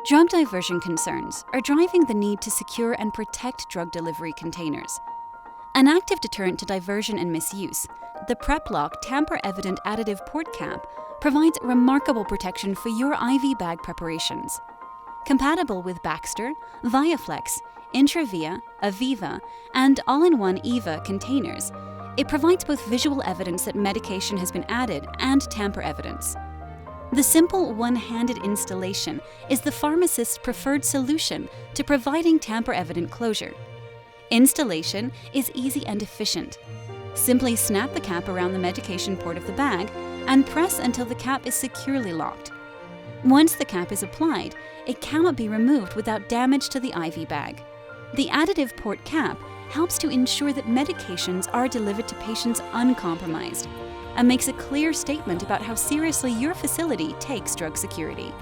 Drug diversion concerns are driving the need to secure and protect drug delivery containers. An active deterrent to diversion and misuse, the PrepLock tamper-evident additive port cap provides remarkable protection for your IV bag preparations. Compatible with Baxter, VIAFLEX, INTRAVIA, AVIVA, and All-in-One EVA containers, it provides both visual evidence that medication has been added and tamper evidence. The simple one-handed installation is the pharmacist's preferred solution to providing tamper-evident closure. Installation is easy and efficient. Simply snap the cap around the medication port of the bag and press until the cap is securely locked. Once the cap is applied, it cannot be removed without damage to the IV bag. The additive port cap helps to ensure that medications are delivered to patients uncompromised and makes a clear statement about how seriously your facility takes drug security.